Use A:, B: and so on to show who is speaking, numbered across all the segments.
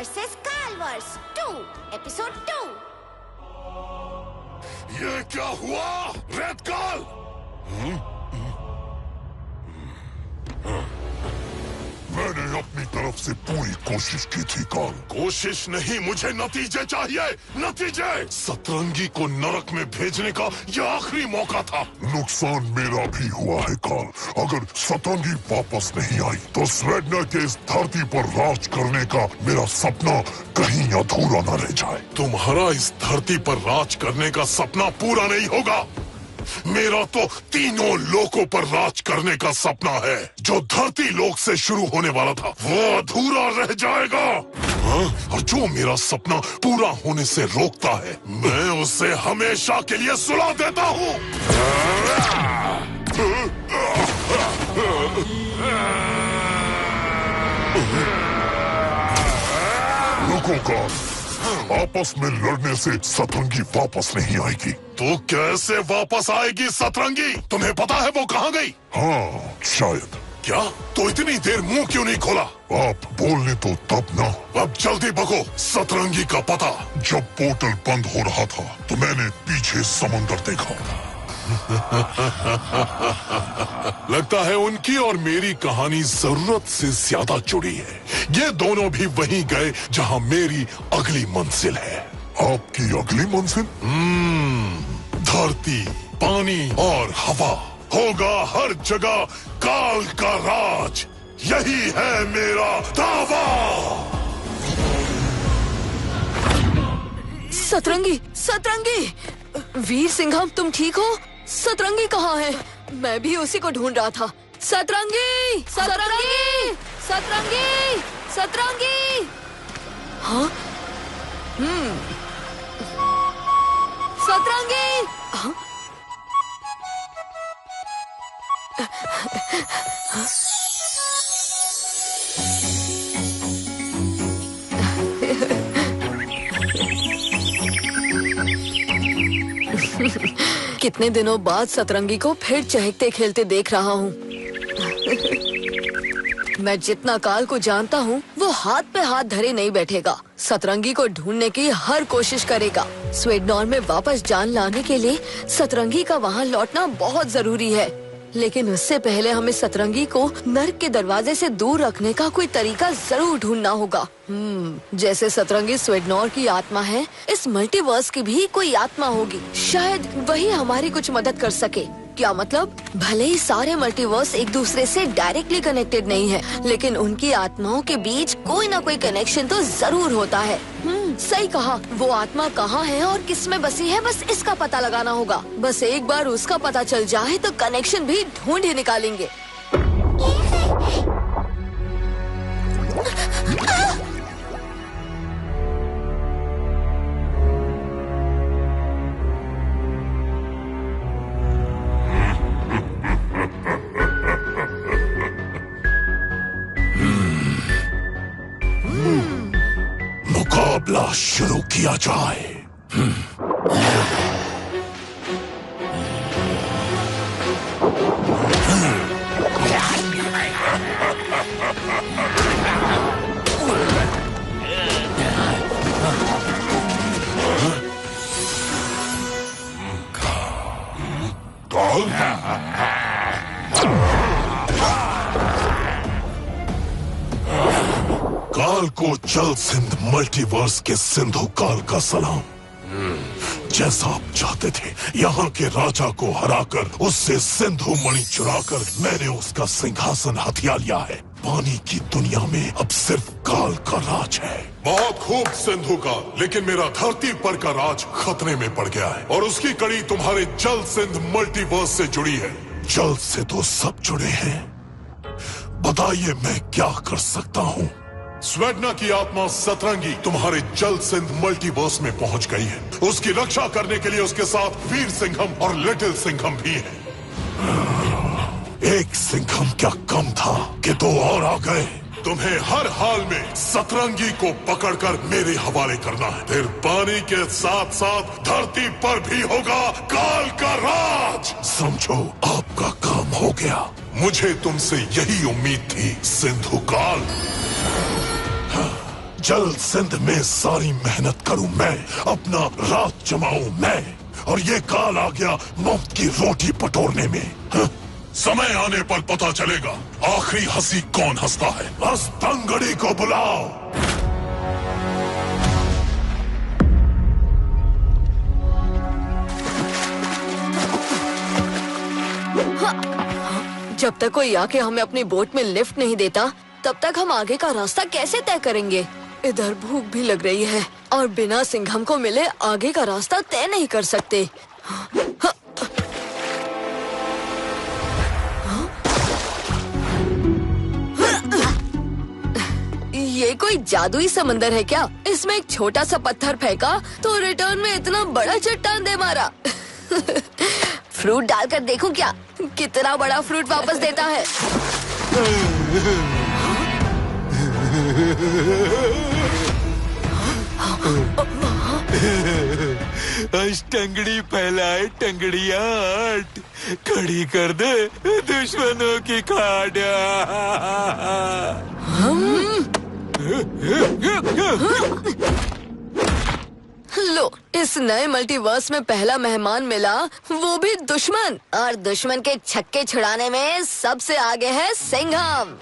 A: Versus कालवर्स 2 episode 2।
B: ये क्या हुआ रेड काल? मैंने अपनी तरफ से पूरी कोशिश की थी काल। कोशिश नहीं, मुझे नतीजे चाहिए, नतीजे। सतरंगी को नरक में भेजने का यह आखिरी मौका था। नुकसान मेरा भी हुआ है काल। अगर सतरंगी वापस नहीं आई तो स्वेडना के इस धरती पर राज करने का मेरा सपना कहीं अधूरा न रह जाए। तुम्हारा इस धरती पर राज करने का सपना पूरा नहीं होगा। मेरा तो तीनों लोकों पर राज करने का सपना है। जो धरती लोक से शुरू होने वाला था वो अधूरा रह जाएगा। और जो मेरा सपना पूरा होने से रोकता है मैं उसे हमेशा के लिए सुला देता हूँ। रुको काल, आपस में लड़ने से सतरंगी वापस नहीं आएगी। तो कैसे वापस आएगी सतरंगी? तुम्हें पता है वो कहाँ गई? हाँ शायद। क्या? तो इतनी देर मुंह क्यों नहीं खोला? आप बोलने तो तब ना। अब जल्दी बको। सतरंगी का पता। जब पोर्टल बंद हो रहा था तो मैंने पीछे समंदर देखा। लगता है उनकी और मेरी कहानी जरूरत से ज्यादा जुड़ी है। ये दोनों भी वहीं गए जहां मेरी अगली मंजिल है। आपकी अगली मंजिल? धरती, पानी और हवा। होगा हर जगह काल का राज। यही है मेरा दावा।
C: सतरंगी, सतरंगी! वीर सिंघम, तुम ठीक हो? सतरंगी कहाँ है? मैं भी उसी को ढूंढ रहा था। सतरंगी! सतरंगी! सतरंगी! सतरंगी! हाँ? सतरंगी! हाँ? कितने दिनों बाद सतरंगी को फिर चहकते खेलते देख रहा हूँ। मैं जितना काल को जानता हूँ वो हाथ पे हाथ धरे नहीं बैठेगा। सतरंगी को ढूंढने की हर कोशिश करेगा। स्वेडनॉर में वापस जान लाने के लिए सतरंगी का वहाँ लौटना बहुत जरूरी है। लेकिन उससे पहले हमें सतरंगी को नर्क के दरवाजे से दूर रखने का कोई तरीका जरूर ढूंढना होगा। जैसे सतरंगी स्वेडनॉर की आत्मा है, इस मल्टीवर्स की भी कोई आत्मा होगी। शायद वही हमारी कुछ मदद कर सके। क्या मतलब? भले ही सारे मल्टीवर्स एक दूसरे से डायरेक्टली कनेक्टेड नहीं है, लेकिन उनकी आत्माओं के बीच कोई ना कोई कनेक्शन तो जरूर होता है। सही कहा। वो आत्मा कहाँ है और किस में बसी है, बस इसका पता लगाना होगा। बस एक बार उसका पता चल जाए तो कनेक्शन भी ढूंढ ही निकालेंगे।
B: मुकाबला शुरू किया जाए। काल को जल सिंध मल्टीवर्स के सिंधु काल का सलाम। जैसा आप चाहते थे, यहाँ के राजा को हराकर उससे सिंधु मणि चुराकर मैंने उसका सिंहासन हथिया लिया है। पानी की दुनिया में अब सिर्फ काल का राज है। बहुत खूब सिंधु काल, लेकिन मेरा धरती पर का राज खतरे में पड़ गया है और उसकी कड़ी तुम्हारे जल सिंध मल्टीवर्स से जुड़ी है। जल से तो सब जुड़े हैं। बताइए मैं क्या कर सकता हूँ? स्वेडना की आत्मा सतरंगी तुम्हारे जल सिंध मल्टीवर्स में पहुंच गई है। उसकी रक्षा करने के लिए उसके साथ वीर सिंघम और लिटिल सिंघम भी है। एक सिंघम क्या कम था कि दो और आ गए। तुम्हें हर हाल में सतरंगी को पकड़कर मेरे हवाले करना है। फिर पानी के साथ साथ धरती पर भी होगा काल का राज। समझो, आपका काम हो गया। मुझे तुमसे यही उम्मीद थी सिंधु काल। जल सिंध में सारी मेहनत करूं मैं, अपना रात जमाऊं मैं, और ये काल आ गया मौत की रोटी पटोरने में। हाँ? समय आने पर पता चलेगा आखिरी हंसी कौन हंसता है। बस तंगड़ी को बुलाओ।
C: जब तक कोई आके हमें अपनी बोट में लिफ्ट नहीं देता, तब तक हम आगे का रास्ता कैसे तय करेंगे? इधर भूख भी लग रही है और बिना सिंघम को मिले आगे का रास्ता तय नहीं कर सकते। ये कोई जादुई समंदर है क्या? इसमें एक छोटा सा पत्थर फेंका तो रिटर्न में इतना बड़ा चट्टान दे मारा। फ्रूट डालकर देखूं क्या, कितना बड़ा फ्रूट वापस देता है।
D: टंगड़ी फैलाए टंगड़ियां आट, खड़ी कर दे दुश्मनों की खाड़।
C: लो, इस नए मल्टीवर्स में पहला मेहमान मिला, वो भी दुश्मन, और दुश्मन के छक्के छुड़ाने में सबसे आगे है सिंघम।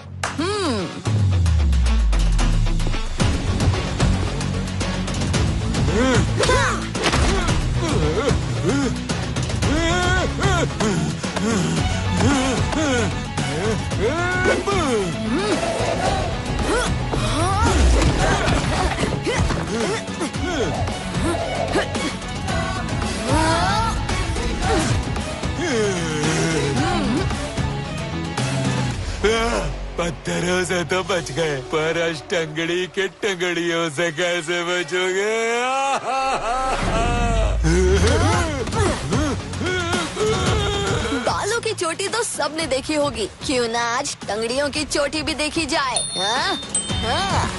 D: पत्थरों से तो बच गए, पर अष्टंगड़ी के टंगड़ियों से कैसे बचोगे?
C: बालों की चोटी तो सबने देखी होगी, क्यों ना आज टंगड़ियों की चोटी भी देखी जाए। हाँ? हाँ?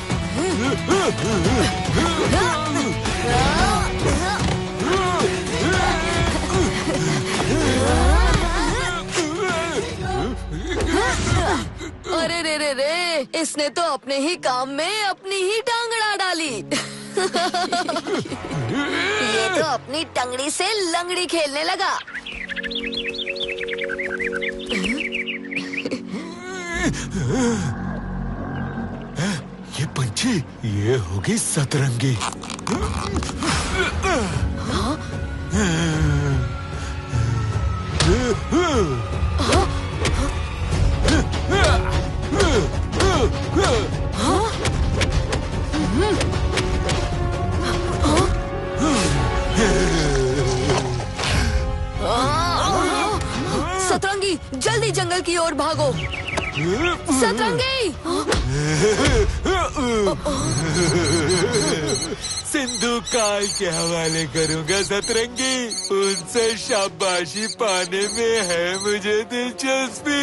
C: अरे रे रे रे, इसने तो अपने ही काम में अपनी ही टांग अड़ा डाली। ये तो अपनी टंगड़ी से लंगड़ी खेलने लगा।
D: ये पंछी, ये होगी सतरंगी।
C: सतरंगी, जल्दी जंगल की ओर भागो। सतरंगी!
D: सिंधु काल के हवाले करूंगा सतरंगी, उनसे शाबाशी पाने में है मुझे दिलचस्पी।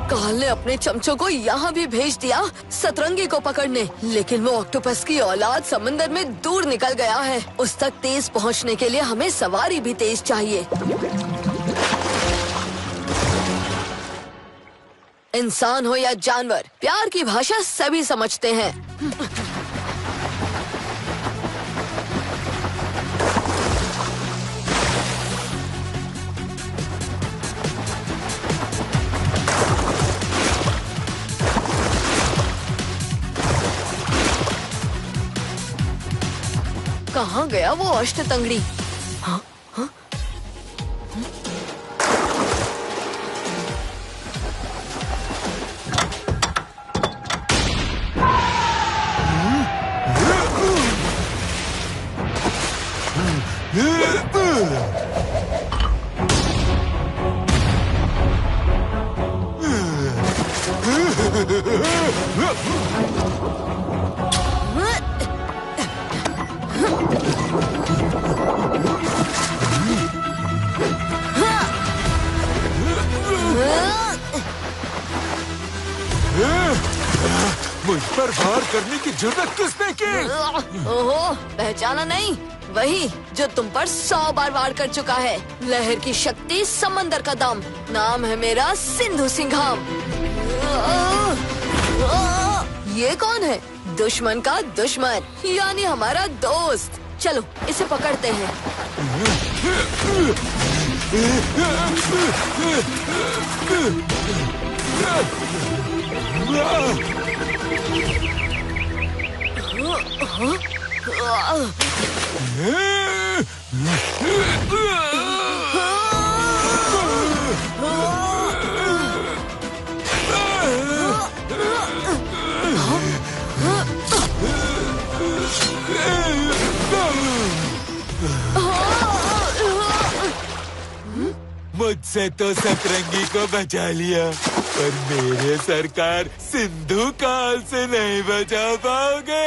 C: काल ने अपने चमचों को यहाँ भी भेज दिया सतरंगी को पकड़ने, लेकिन वो ऑक्टोपस की औलाद समंदर में दूर निकल गया है। उस तक तेज पहुँचने के लिए हमें सवारी भी तेज चाहिए। इंसान हो या जानवर, प्यार की भाषा सभी समझते हैं। कहाँ गया वो अष्टतंगड़ी? हाँ? हाँ?
D: मुझ पर वार करने की जुर्रत किसने की?
C: ओहो, पहचाना नहीं? वही जो तुम पर 100 बार वार कर चुका है। लहर की शक्ति, समंदर का दम। नाम है मेरा सिंधु सिंघम। ये कौन है? दुश्मन का दुश्मन, यानी हमारा दोस्त। चलो इसे पकड़ते हैं।
D: मुझसे तो सतरंगी को बचा लिया, पर मेरे सरकार सिंधु काल से नहीं बचा पाओगे।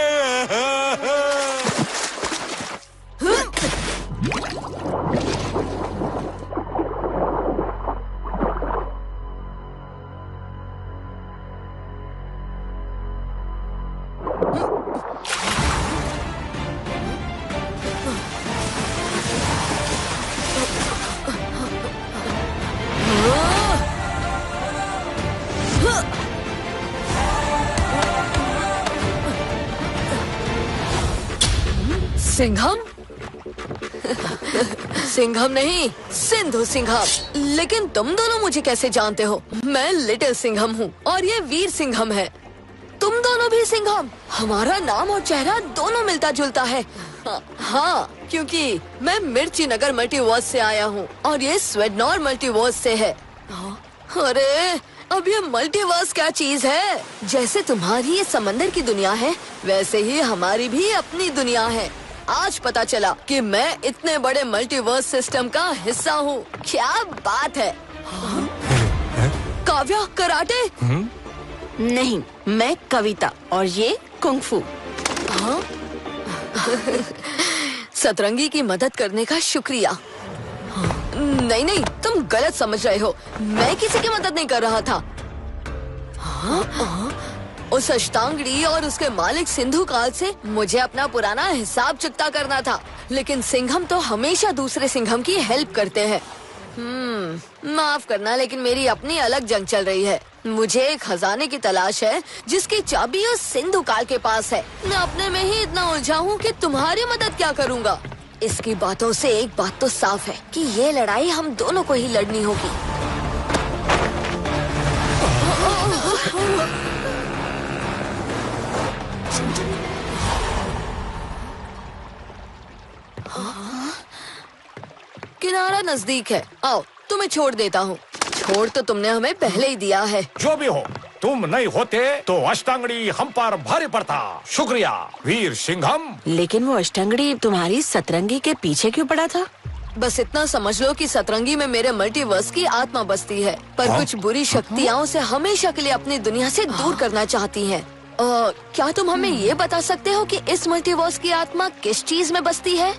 C: सिंघम? सिंघम नहीं, सिंधु सिंघम। लेकिन तुम दोनों मुझे कैसे जानते हो? मैं लिटिल सिंघम हूँ और ये वीर सिंघम है। तुम दोनों भी सिंघम? हमारा नाम और चेहरा दोनों मिलता जुलता है। हाँ, क्योंकि मैं मिर्ची नगर मल्टीवर्स से आया हूँ और ये स्वेडनॉर मल्टीवर्स से है। अरे, अब ये मल्टीवर्स क्या चीज है? जैसे तुम्हारी ये समंदर की दुनिया है, वैसे ही हमारी भी अपनी दुनिया है। आज पता चला कि मैं इतने बड़े मल्टीवर्स सिस्टम का हिस्सा हूँ। क्या बात है। काव्या, कराटे?
A: नहीं, मैं कविता और ये कुंग-फू।
C: सतरंगी की मदद करने का शुक्रिया। नहीं नहीं, तुम गलत समझ रहे हो। मैं किसी की मदद नहीं कर रहा था। उस अष्टांगड़ी और उसके मालिक सिंधु काल से मुझे अपना पुराना हिसाब चुकता करना था। लेकिन सिंघम तो हमेशा दूसरे सिंघम की हेल्प करते हैं। माफ करना, लेकिन मेरी अपनी अलग जंग चल रही है। मुझे एक खजाने की तलाश है जिसकी चाबी उस सिंधु काल के पास है। मैं अपने में ही इतना उलझा हूँ कि तुम्हारी मदद क्या करूँगा। इसकी बातों से एक बात तो साफ है कि ये लड़ाई हम दोनों को ही लड़नी होगी। किनारा नजदीक है, आओ तुम्हें छोड़ देता हूँ। छोड़ तो तुमने हमें पहले ही दिया है।
E: जो भी हो, तुम नहीं होते तो अष्टांगड़ी हम पर भारी पड़ता। शुक्रिया वीर सिंघम।
A: लेकिन वो अष्टांगड़ी तुम्हारी सतरंगी के पीछे क्यों पड़ा था?
C: बस इतना समझ लो कि सतरंगी में मेरे मल्टीवर्स की आत्मा बसती है, पर कुछ बुरी शक्तियाँ उसे हमेशा के लिए अपनी दुनिया से दूर करना चाहती हैं। क्या तुम हमें ये बता सकते हो कि इस मल्टीवर्स की आत्मा किस चीज में बसती है?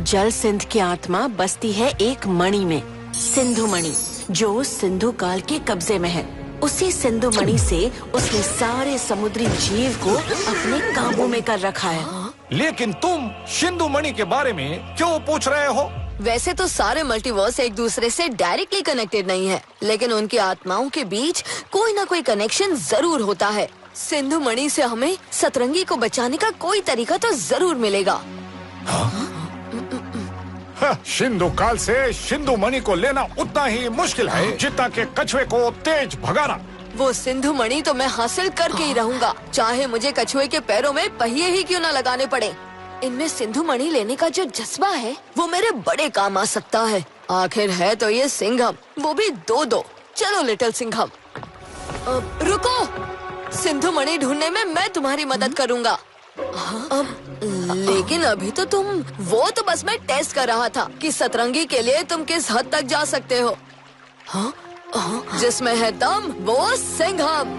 A: जल सिंध की आत्मा बसती है एक मणि में, सिंधु मणि, जो सिंधु काल के कब्जे में है। उसी सिंधु मणि से उसने सारे समुद्री जीव को अपने काबू में कर रखा है।
E: लेकिन तुम सिंधु मणि के बारे में क्यों पूछ रहे हो?
C: वैसे तो सारे मल्टीवर्स एक दूसरे से डायरेक्टली कनेक्टेड नहीं है, लेकिन उनकी आत्माओं के बीच कोई ना कोई कनेक्शन जरूर होता है। सिंधु मणि से हमें सतरंगी को बचाने का कोई तरीका तो जरूर मिलेगा।
E: सिंधु काल से सिंधु मणि को लेना उतना ही मुश्किल है जितना के कछुए को तेज भगाना।
C: वो सिंधु मणि तो मैं हासिल करके ही रहूंगा, चाहे मुझे कछुए के पैरों में पहिए ही क्यों न लगाने पड़े। इनमें सिंधु मणि लेने का जो जज्बा है वो मेरे बड़े काम आ सकता है। आखिर है तो ये सिंघम, वो भी दो। चलो लिटिल सिंघम। रुको, सिंधु मणि ढूंढने में मैं तुम्हारी मदद करूंगा। लेकिन अभी तो वो तो बस मैं टेस्ट कर रहा था कि सतरंगी के लिए तुम किस हद तक जा सकते हो। जिसमें है दम वो सिंघम।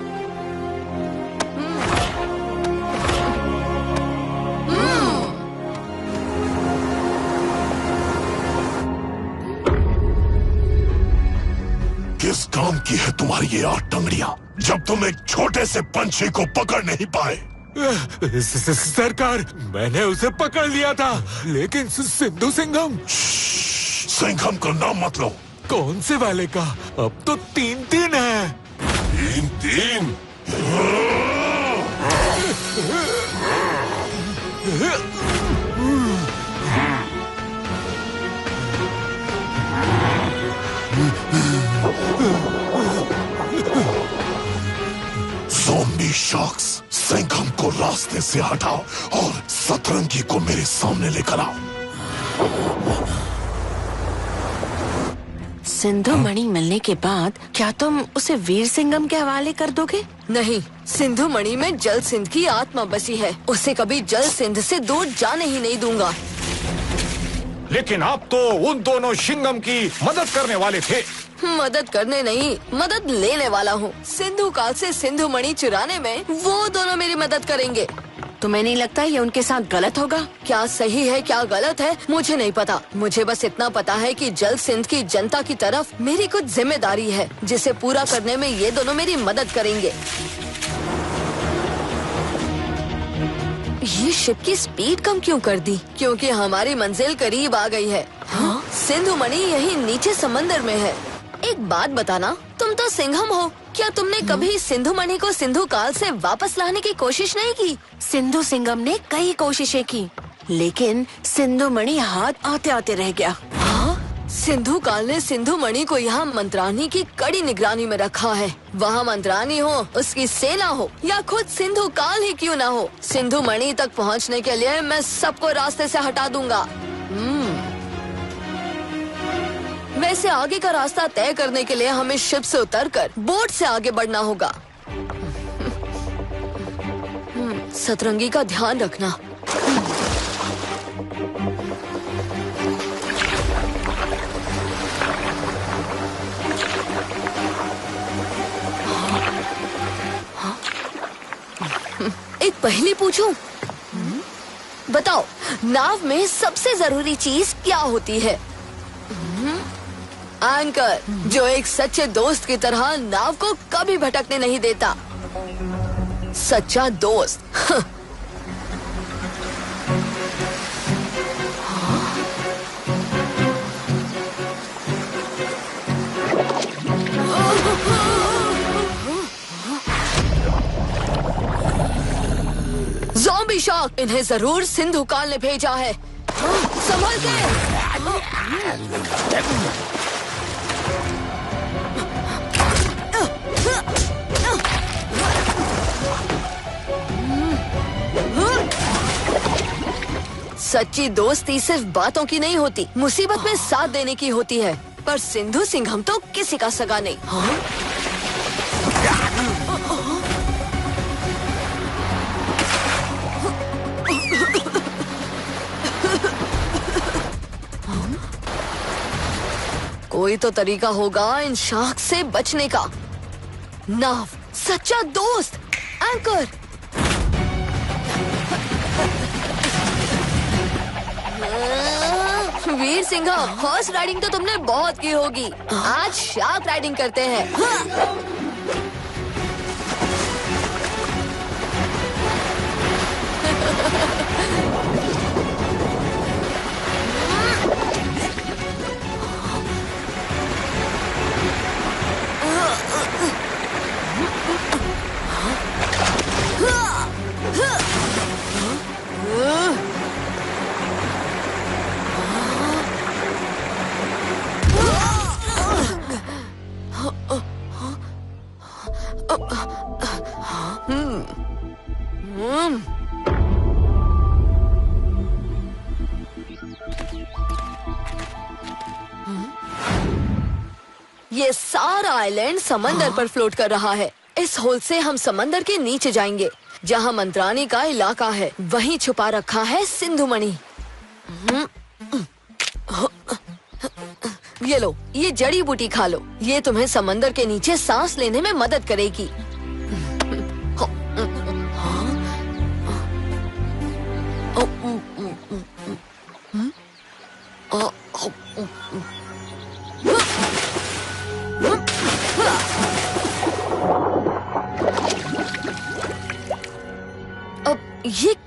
B: किस काम की है तुम्हारी ये 8 टंगड़ियां? जब तुम एक छोटे से पंछी को पकड़ नहीं पाए।
D: सरकार, मैंने उसे पकड़ लिया था, लेकिन सिंधु सिंघम।
B: सिंघम का नाम मत लो।
D: कौन से वाले का? अब तो 3-3 है।
B: 3-3? ज़ॉम्बी शार्क्स, सिंघम को रास्ते से हटाओ और सतरंगी को मेरे सामने लेकर आओ।
A: सिंधु मणि मिलने के बाद क्या तुम उसे वीर सिंघम के हवाले कर दोगे?
C: नहीं, सिंधु मणि में जल सिंध की आत्मा बसी है। उसे कभी जल सिंध से दूर जाने ही नहीं दूंगा।
E: लेकिन आप तो उन दोनों सिंघम की मदद करने वाले थे।
C: मदद करने नहीं, मदद लेने वाला हूँ। सिंधु काल से सिंधु मणि चुराने में वो दोनों मेरी मदद करेंगे।
A: तुम्हें नहीं लगता ये उनके साथ गलत होगा?
C: क्या सही है क्या गलत है मुझे नहीं पता। मुझे बस इतना पता है कि जल सिंध की जनता की तरफ मेरी कुछ जिम्मेदारी है, जिसे पूरा करने में ये दोनों मेरी मदद करेंगे। ये शिप की स्पीड कम क्यों कर दी? क्योंकि हमारी मंजिल करीब आ गई है। हाँ? सिंधु मणि यही नीचे समंदर में है। एक बात बताना, तुम तो सिंघम हो, क्या तुमने कभी सिंधु मणि को सिंधु काल से वापस लाने की कोशिश नहीं की?
A: सिंधु सिंघम ने कई कोशिशें की, लेकिन सिंधु मणि हाथ आते आते रह गया।
C: हाँ? सिंधु काल ने सिंधु मणि को यहाँ मंत्रानी की कड़ी निगरानी में रखा है। वहाँ मंत्रानी हो, उसकी सेना हो या खुद सिंधु काल ही क्यों ना हो, सिंधु मणि तक पहुँचने के लिए मैं सबको रास्ते से हटा दूंगा। वैसे आगे का रास्ता तय करने के लिए हमें शिप से उतरकर बोट से आगे बढ़ना होगा। सतरंगी का ध्यान रखना। एक पहेली पूछूं? बताओ, नाव में सबसे जरूरी चीज क्या होती है? एंकर, जो एक सच्चे दोस्त की तरह नाव को कभी भटकने नहीं देता। सच्चा दोस्त। ज़ॉम्बी शार्क, इन्हें जरूर सिंधु काल ने भेजा है। संभल के। सच्ची दोस्ती सिर्फ बातों की नहीं होती, मुसीबत में साथ देने की होती है। पर सिंधु सिंघम तो किसी का सगा नहीं। हाँ? कोई तो तरीका होगा इन शार्क से बचने का। नाव, सच्चा दोस्त, एंकर। वीर सिंघम, हॉर्स राइडिंग तो तुमने बहुत की होगी, आज शार्क राइडिंग करते हैं। ये सारा आइलैंड समंदर पर फ्लोट कर रहा है। इस होल से हम समंदर के नीचे जाएंगे, जहाँ मंत्रानी का इलाका है। वहीं छुपा रखा है सिंधु मणि। ये लो, ये जड़ी बूटी खा लो, ये तुम्हें समंदर के नीचे सांस लेने में मदद करेगी।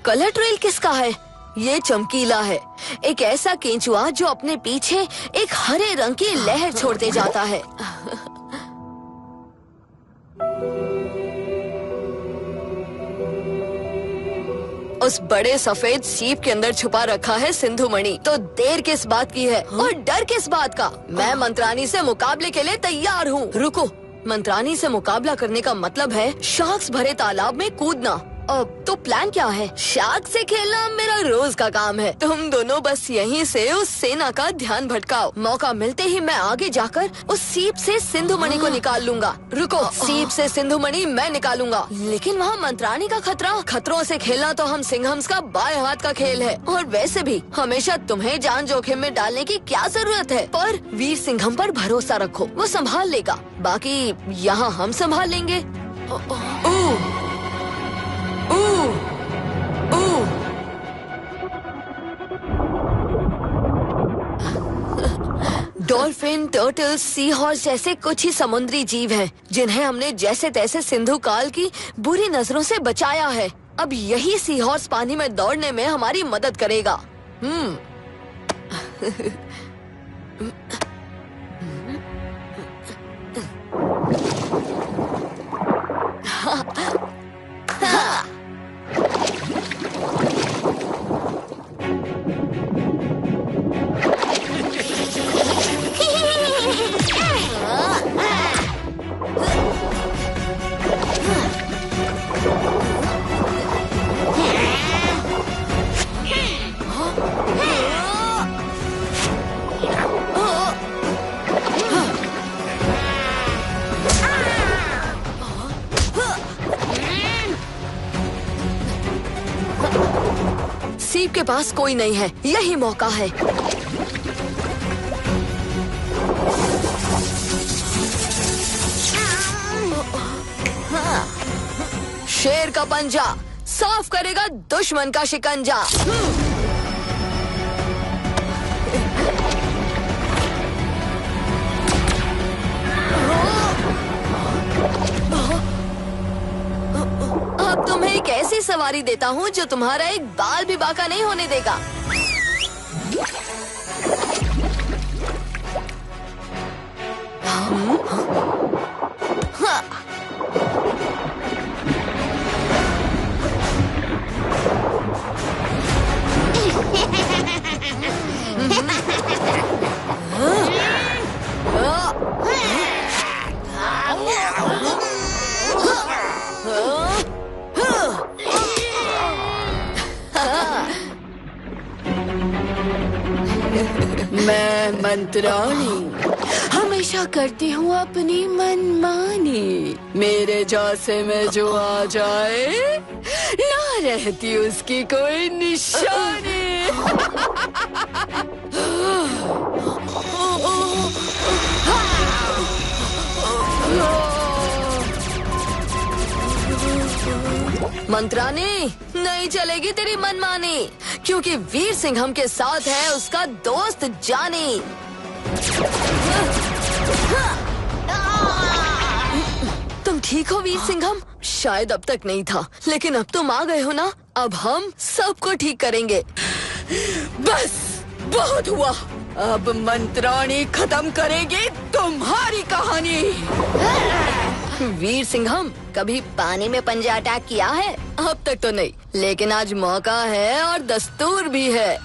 C: कलर ट्रेल किसका है? ये चमकीला है, एक ऐसा केंचुआ जो अपने पीछे एक हरे रंग की लहर छोड़ते जाता है। उस बड़े सफेद सीप के अंदर छुपा रखा है सिंधु मणि। तो देर किस बात की है और डर किस बात का? मैं मंत्रानी से मुकाबले के लिए तैयार हूँ। रुको, मंत्रानी से मुकाबला करने का मतलब है शार्क्स भरे तालाब में कूदना। तो प्लान क्या है? शार्क से खेलना मेरा रोज का काम है। तुम दोनों बस यहीं से उस सेना का ध्यान भटकाओ। मौका मिलते ही मैं आगे जाकर उस सीप से सिंधु मणि को निकाल लूंगा। रुको, सीप से सिंधु मणि मैं निकालूंगा, लेकिन वहाँ मंत्रानी का खतरा। खतरों से खेलना तो हम सिंघम्स का बाएं हाथ का खेल है। और वैसे भी हमेशा तुम्हें जान जोखिम में डालने की क्या जरूरत है? पर वीर सिंघम पर भरोसा रखो, वो संभाल लेगा। बाकी यहाँ हम संभाल लेंगे। डॉल्फिन, टर्टल, सी हॉर्स जैसे कुछ ही समुद्री जीव हैं, जिन्हें हमने जैसे तैसे सिंधु काल की बुरी नजरों से बचाया है। अब यही सी हॉर्स पानी में दौड़ने में हमारी मदद करेगा। सीप के पास कोई नहीं है, यही मौका है। शेर का पंजा साफ करेगा दुश्मन का शिकंजा। अब तुम्हें एक ऐसी सवारी देता हूँ जो तुम्हारा एक बाल भी बाका नहीं होने देगा। मैं मंत्राणी हमेशा करती हूँ अपनी मनमानी। मेरे जैसे में जो आ जाए ना रहती उसकी कोई निशानी। मंत्रानी नहीं चलेगी तेरी मनमानी, क्योंकि वीर सिंघम के साथ है उसका दोस्त जानी। तुम ठीक हो वीर सिंघम? शायद अब तक नहीं था, लेकिन अब तुम आ गए हो ना, अब हम सबको ठीक करेंगे। बस बहुत हुआ, अब मंत्राणी खत्म करेगी तुम्हारी कहानी। वीर सिंघम कभी पानी में पंजा अटैक किया है? अब तक तो नहीं, लेकिन आज मौका है और दस्तूर भी है।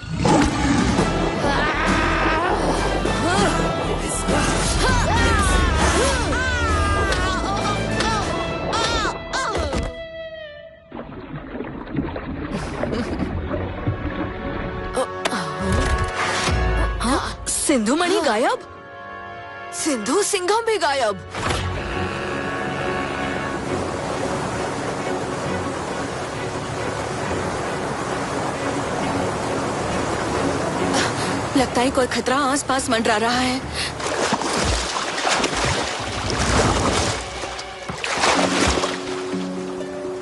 C: सिंधु मणि गायब, सिंधु सिंघम भी गायब।
A: लगता है कोई खतरा आसपास मंडरा रहा है।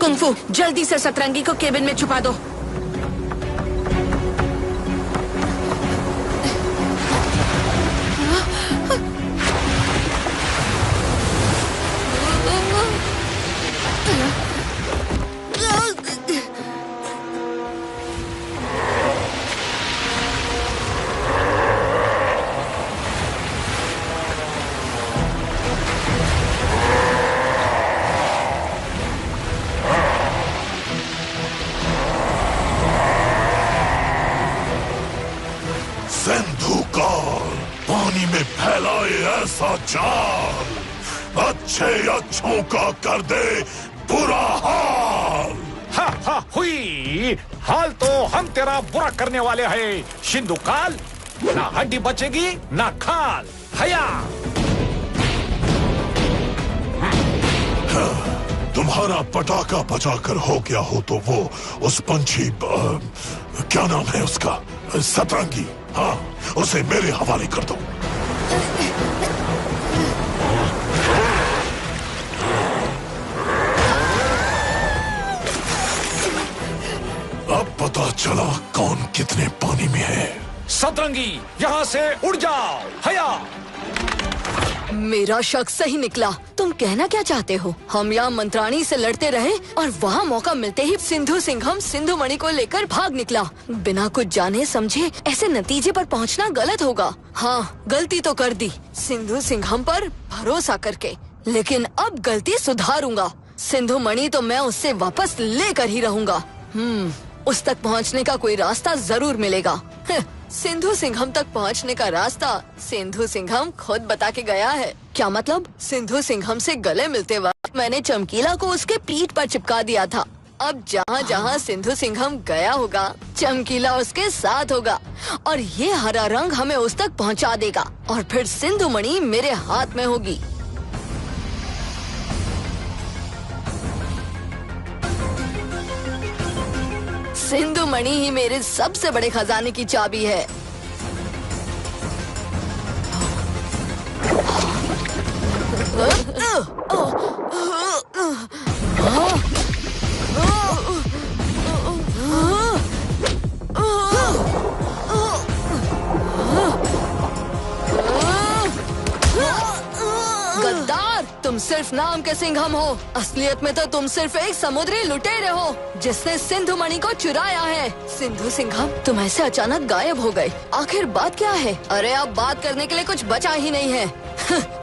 A: कुंफू, जल्दी से सतरंगी को केबिन में छुपा दो।
B: पानी में फैलाए ऐसा जाल, अच्छों का कर दे बुरा हाल।
E: हा हुई, हाल तो हम तेरा बुरा करने वाले हैं सिंधु काल। ना हड्डी बचेगी ना खाल। हया
B: तुम्हारा पटाखा बजाकर हो गया हो तो वो उस पंछी क्या नाम है उसका, सतरंगी, हाँ उसे मेरे हवाले कर दो। अब पता चला कौन कितने पानी में है।
E: सतरंगी यहाँ से उड़ जाओ। हया
C: मेरा शक सही निकला। तुम कहना क्या चाहते हो? हम यहाँ मंत्राणी से लड़ते रहे और वहाँ मौका मिलते ही सिंधु सिंघम सिंधु मणि को लेकर भाग निकला। बिना कुछ जाने समझे ऐसे नतीजे पर पहुँचना गलत होगा। हाँ, गलती तो कर दी सिंधु सिंघम पर भरोसा करके, लेकिन अब गलती सुधारूंगा। सिंधु मणि तो मैं उससे वापस लेकर ही रहूंगा। उस तक पहुँचने का कोई रास्ता जरूर मिलेगा। सिंधु सिंघम तक पहुँचने का रास्ता सिंधु सिंघम खुद बता के गया है। क्या मतलब? सिंधु सिंघम से गले मिलते वक्त मैंने चमकीला को उसके पीठ पर चिपका दिया था। अब जहाँ जहाँ सिंधु सिंघम गया होगा, चमकीला उसके साथ होगा और ये हरा रंग हमें उस तक पहुँचा देगा और फिर सिंधु मणि मेरे हाथ में होगी। सिंधु मणि ही मेरे सबसे बड़े खजाने की चाबी है। गद्दार, तुम सिर्फ नाम के सिंघम हो। असलियत में तो तुम सिर्फ एक समुद्री लुटेरे हो जिसने सिंधु मणि को चुराया है। सिंधु सिंघम, तुम ऐसे अचानक गायब हो गए। आखिर बात क्या है? अरे अब बात करने के लिए कुछ बचा ही नहीं है।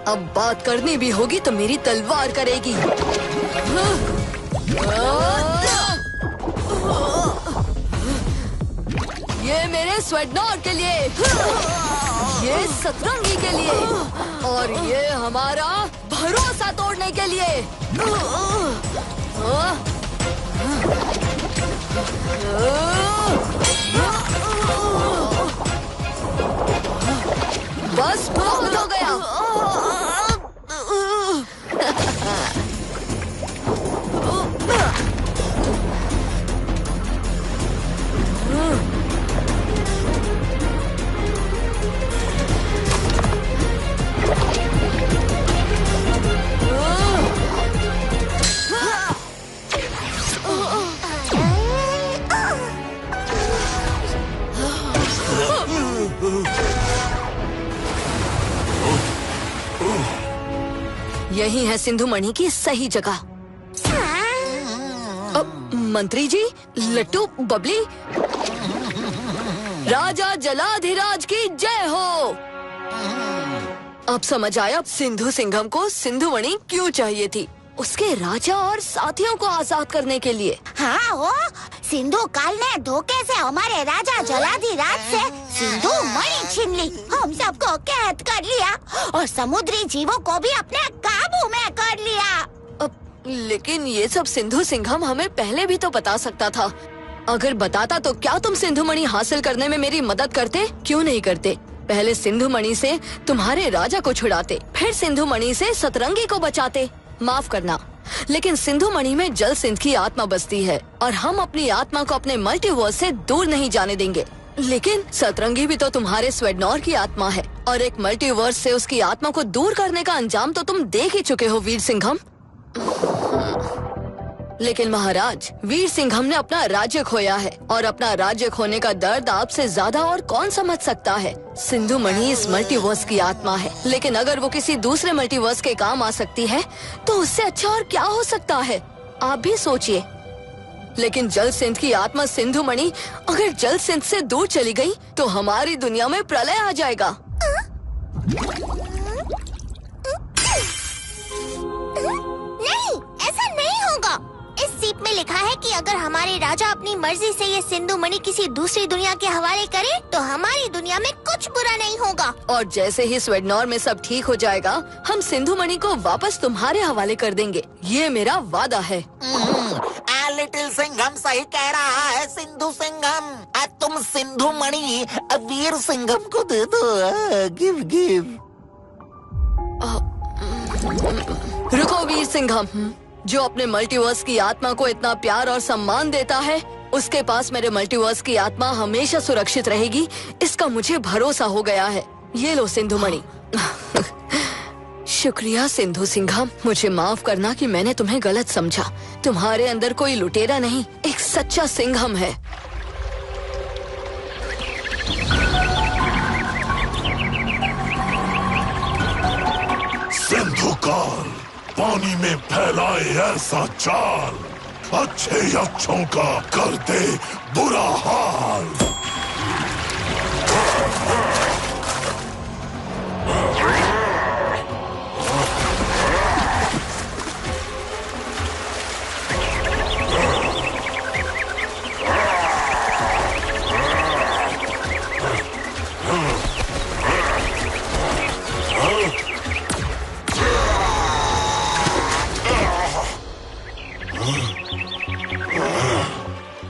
C: अब बात करनी भी होगी तो मेरी तलवार करेगी। ये मेरे स्वेडनॉर के लिए, ये सतरंगी के लिए और ये हमारा भरोसा तोड़ने के लिए। बस बहुत हो गया। यही है सिंधु मणि की सही जगह। मंत्री जी, लट्टू, बबली, राजा जलाधिराज की जय हो। अब समझ आया सिंधु सिंघम को सिंधु मणि क्यों चाहिए थी। उसके राजा और साथियों को आजाद करने के लिए।
F: हाँ वो सिंधु काल ने धोखे से हमारे राजा जलाधिराज से सिंधु मणि छीन ली, हम सबको कैद कर लिया और समुद्री जीवों को भी अपने काबू में कर लिया।
C: लेकिन ये सब सिंधु सिंघम हमें पहले भी तो बता सकता था। अगर बताता तो क्या तुम सिंधु मणि हासिल करने में मेरी मदद करते? क्यों नहीं करते? पहले सिंधु मणि से तुम्हारे राजा को छुड़ाते, फिर सिंधु मणि से सतरंगी को बचाते। माफ करना, लेकिन सिंधु मणि में जल सिंध की आत्मा बसती है और हम अपनी आत्मा को अपने मल्टीवर्स से दूर नहीं जाने देंगे। लेकिन सतरंगी भी तो तुम्हारे स्वेडनॉर की आत्मा है और एक मल्टीवर्स से उसकी आत्मा को दूर करने का अंजाम तो तुम देख ही चुके हो वीर सिंघम। लेकिन महाराज, वीर सिंघम ने अपना राज्य खोया है और अपना राज्य खोने का दर्द आपसे ज्यादा और कौन समझ सकता है। सिंधु मणि इस मल्टीवर्स की आत्मा है, लेकिन अगर वो किसी दूसरे मल्टीवर्स के काम आ सकती है तो उससे अच्छा और क्या हो सकता है? आप भी सोचिए। लेकिन जल सिंध की आत्मा सिंधु मणि अगर जल सिंध से दूर चली गई तो हमारी दुनिया में प्रलय आ जाएगा।
F: नहीं, ऐसा नहीं होगा। इस सीप में लिखा है कि अगर हमारे राजा अपनी मर्जी से ये सिंधु मणि किसी दूसरी दुनिया के हवाले करे तो हमारी दुनिया दुनिया में कुछ बुरा नहीं होगा।
C: और जैसे ही स्वेडनॉर में सब ठीक हो जाएगा, हम सिंधु मणि को वापस तुम्हारे हवाले कर देंगे। ये मेरा वादा है।
G: लिटिल सिंघम सही कह रहा है सिंधु सिंघम। तुम सिंधु मणि वीर सिंघम को दे दो। गिव।
C: रुको वीर सिंघम, जो अपने मल्टीवर्स की आत्मा को इतना प्यार और सम्मान देता है, उसके पास मेरे मल्टीवर्स की आत्मा हमेशा सुरक्षित रहेगी, इसका मुझे भरोसा हो गया है। ये लो सिंधु मणि। शुक्रिया सिंधु सिंघम, मुझे माफ करना कि मैंने तुम्हें गलत समझा। तुम्हारे अंदर कोई लुटेरा नहीं, एक सच्चा सिंघम है।
B: सिंधु काल पानी में फैलाए ऐसा जाल, अच्छे अच्छों का कर दे बुरा हाल।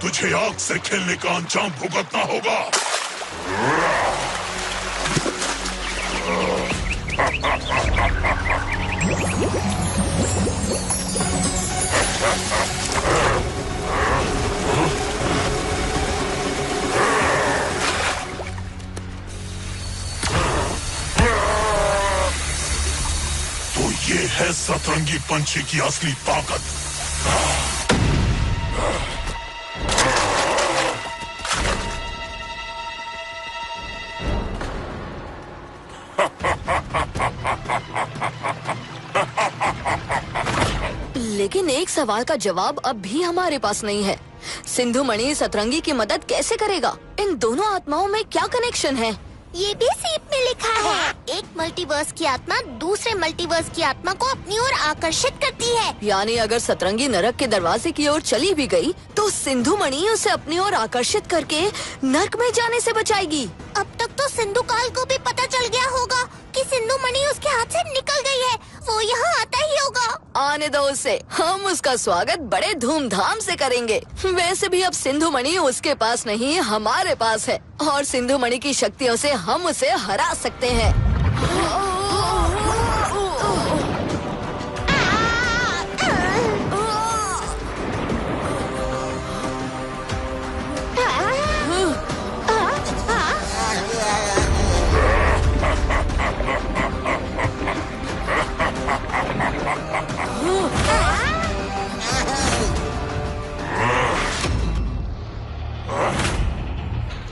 B: तुझे आग से खेलने का अंजाम भुगतना होगा। तो ये है सतरंगी पंछी की असली ताकत।
C: लेकिन एक सवाल का जवाब अब भी हमारे पास नहीं है। सिंधु मणि सतरंगी की मदद कैसे करेगा? इन दोनों आत्माओं में क्या कनेक्शन है?
F: ये भी सीप में लिखा है। एक मल्टीवर्स की आत्मा दूसरे मल्टीवर्स की आत्मा को अपनी ओर आकर्षित करती है।
C: यानी अगर सतरंगी नरक के दरवाजे की ओर चली भी गई, तो सिंधु मणि उसे अपनी ओर आकर्षित करके नरक में जाने से बचाएगी।
F: अब तक तो सिंधु काल को भी पता चल गया होगा कि सिंधु मणि उसके हाथ से निकल गई है। वो यहाँ आता ही होगा।
C: आने दो उसे, हम उसका स्वागत बड़े धूमधाम से करेंगे। वैसे भी अब सिंधु मणि उसके पास नहीं, हमारे पास है, और सिंधु मणि की शक्तियों से हम उसे हरा सकते हैं।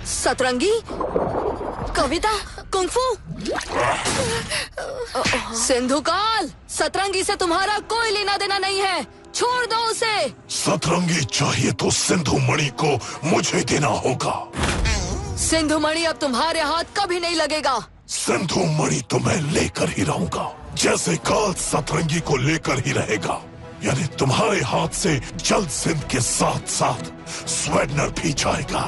C: सतरंगी, कविता, कुंफू, सिंधु काल, सतरंगी से तुम्हारा कोई लेना देना नहीं है, छोड़ दो उसे।
B: सतरंगी चाहिए तो सिंधु मणि को मुझे देना होगा।
C: सिंधु मणि अब तुम्हारे हाथ कभी नहीं लगेगा।
B: सिंधु मणि तो मैं लेकर ही रहूंगा, जैसे काल सतरंगी को लेकर ही रहेगा। यानी तुम्हारे हाथ से जल सिंध के साथ साथ स्वेडनर भी जाएगा।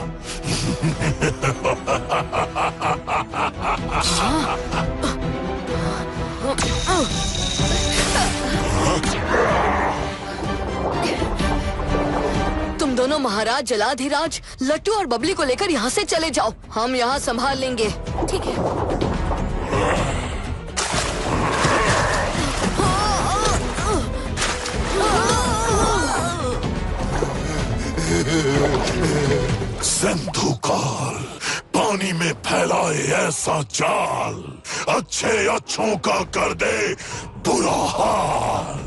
C: तुम दोनों महाराज जलाधिराज लट्टू और बबली को लेकर यहाँ से चले जाओ, हम यहाँ संभाल लेंगे। ठीक है।
B: सिंधु काल पानी में फैलाए ऐसा जाल, अच्छे अच्छों का कर दे बुरा हाल।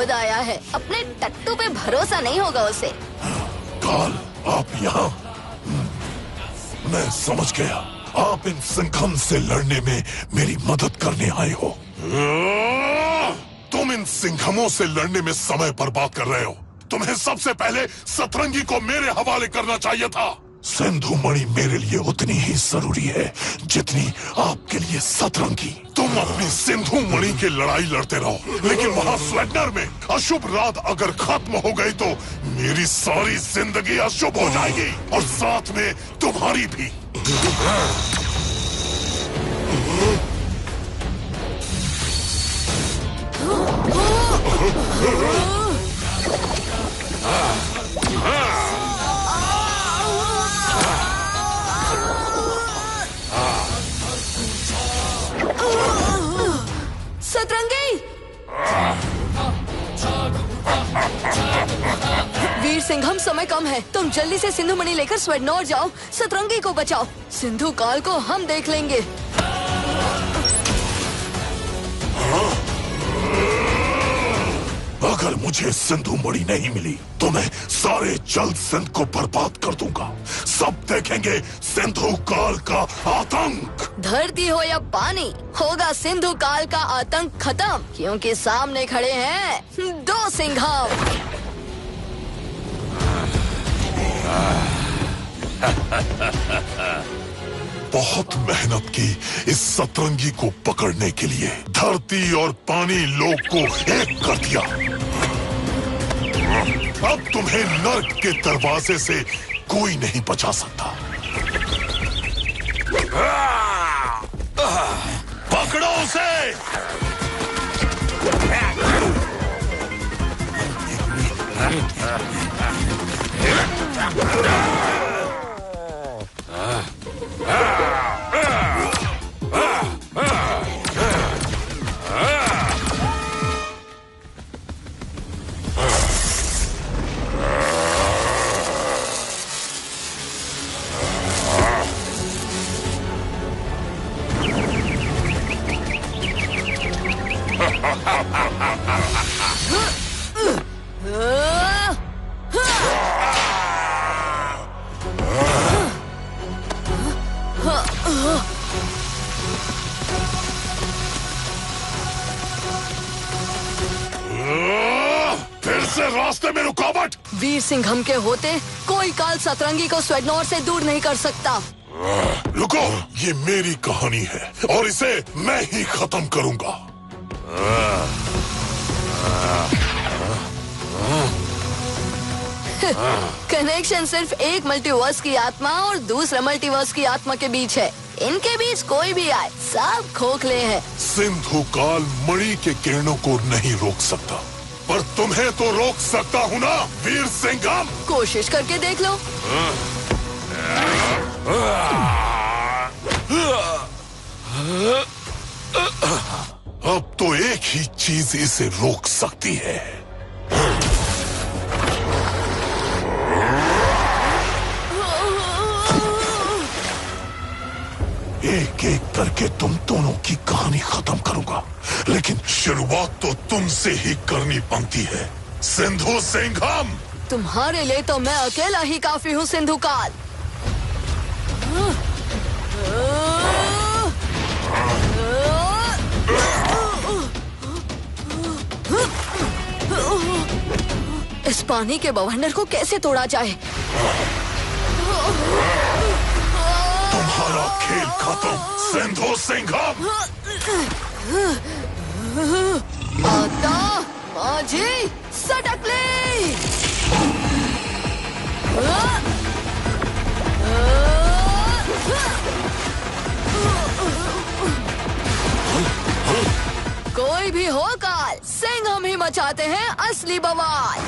C: खुद आया है, अपने टट्टू पे भरोसा नहीं होगा उसे।
B: काल, आप यहाँ? मैं समझ गया, आप इन सिंघम से लड़ने में मेरी मदद करने आए हो। तुम इन सिंघमों से लड़ने में समय बर्बाद कर रहे हो। तुम्हें सबसे पहले सतरंगी को मेरे हवाले करना चाहिए था। सिंधु मणि मेरे लिए उतनी ही जरूरी है जितनी आपके लिए सतरंगी। तुम अपनी सिंधु मणि की लड़ाई लड़ते रहो, लेकिन वहाँ स्वेटनर में अशुभ रात अगर खत्म हो गई तो मेरी सारी जिंदगी अशुभ हो जाएगी और साथ में तुम्हारी भी।
C: सतरंगी! वीर सिंघम, समय कम है, तुम जल्दी से सिंधु मणि लेकर स्वेटनोर जाओ, सतरंगी को बचाओ। सिंधु काल को हम देख लेंगे।
B: अगर मुझे सिंधु मणि नहीं मिली तो मैं सारे जल सिंध को बर्बाद कर दूंगा। सब देखेंगे सिंधु काल का आतंक।
C: धरती हो या पानी, होगा सिंधु काल का आतंक खत्म, क्योंकि सामने खड़े हैं 2 सिंघम।
B: बहुत मेहनत की इस सतरंगी को पकड़ने के लिए। धरती और पानी लोक को एक कर दिया। अब तुम्हें नर्क के दरवाजे से कोई नहीं बचा सकता। पकड़ो उसे। फिर से रास्ते में रुकावट।
C: वीर सिंघम के होते कोई काल सतरंगी को स्वेटनोर से दूर नहीं कर सकता।
B: रुको, ये मेरी कहानी है और इसे मैं ही खत्म करूंगा।
C: कनेक्शन सिर्फ एक मल्टीवर्स की आत्मा और दूसरे मल्टीवर्स की आत्मा के बीच है। इनके बीच कोई भी आए, सब खोखले हैं।
B: सिंधु काल मणि के किरणों को नहीं रोक सकता, पर तुम्हें तो रोक सकता हूँ ना, वीर सिंघम।
C: कोशिश करके देख लो।
B: अब तो एक ही चीज इसे रोक सकती है। एक एक करके तुम दोनों की कहानी खत्म करूंगा, लेकिन शुरुआत तो तुमसे ही करनी बनती है, सिंधु सिंघम।
C: तुम्हारे लिए तो मैं अकेला ही काफी हूँ, सिंधु काल। इस पानी के बवंडर को कैसे तोड़ा जाए?
B: तुम्हारा खेल खत्म, सिंधु सिंघम।
C: आता माझी सटकली। कोई भी हो काल, सिंघम ही मचाते हैं असली बवाल।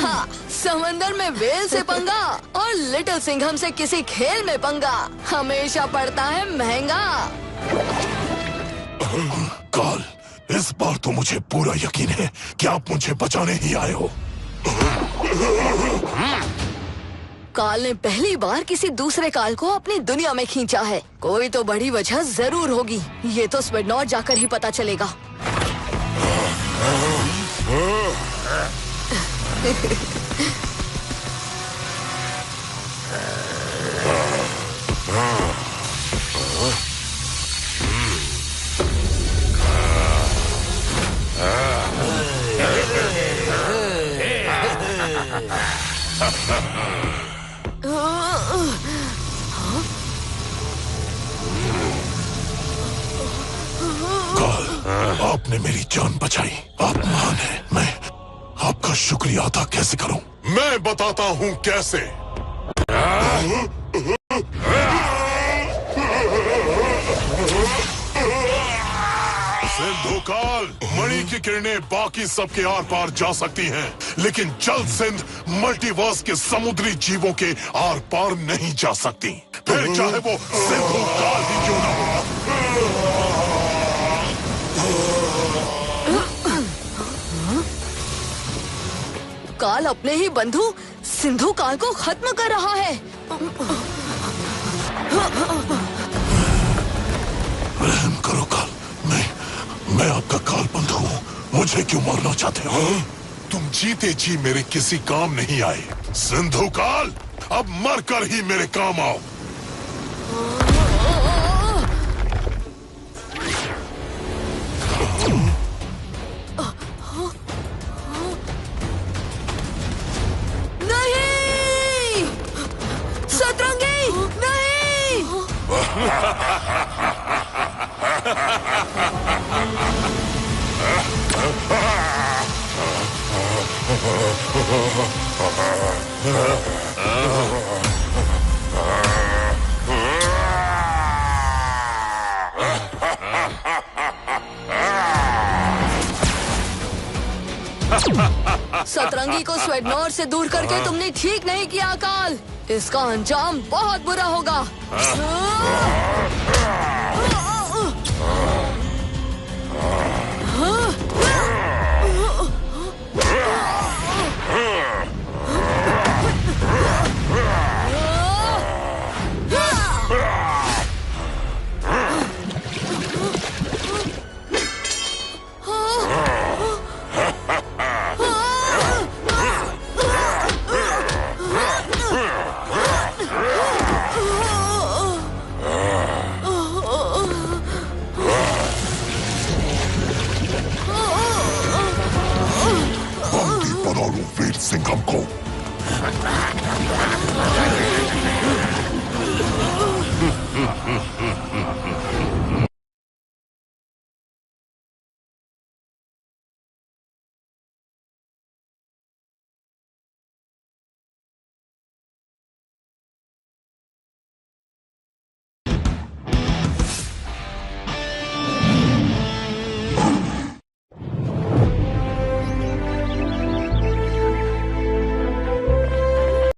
C: हाँ, समंदर में वेल से पंगा और लिटिल सिंघम से किसी खेल में पंगा हमेशा पड़ता है महंगा।
B: काल, इस बार तो मुझे पूरा यकीन है कि आप मुझे बचाने ही आए हो।
C: काल ने पहली बार किसी दूसरे काल को अपनी दुनिया में खींचा है। कोई तो बड़ी वजह जरूर होगी। ये तो स्वेडनॉर जाकर ही पता चलेगा।
B: काल, आपने मेरी जान बचाई। आप महान हैं। मैं आपका शुक्रिया अदा कैसे करूं? मैं बताता हूं कैसे। सिंधु काल, मणि की किरणें बाकी सबके आर पार जा सकती हैं, लेकिन जल सिंध मल्टीवर्स के समुद्री जीवों के आर पार नहीं जा सकती, फिर चाहे वो सिंधु काल ही क्यों ना हो।
C: काल अपने ही बंधु सिंधु काल को खत्म कर रहा है।
B: रहम करो काल, मैं आपका काल बंधु हूँ। मुझे क्यों मारना चाहते हो? तुम जीते जी मेरे किसी काम नहीं आए। सिंधु काल, अब मर कर ही मेरे काम आओ।
C: नहीं, सतरंगी नहीं। सतरंगी को स्वेडनॉर से दूर करके तुमने ठीक नहीं किया काल। इसका अंजाम बहुत बुरा होगा।
B: वीर सिंघम को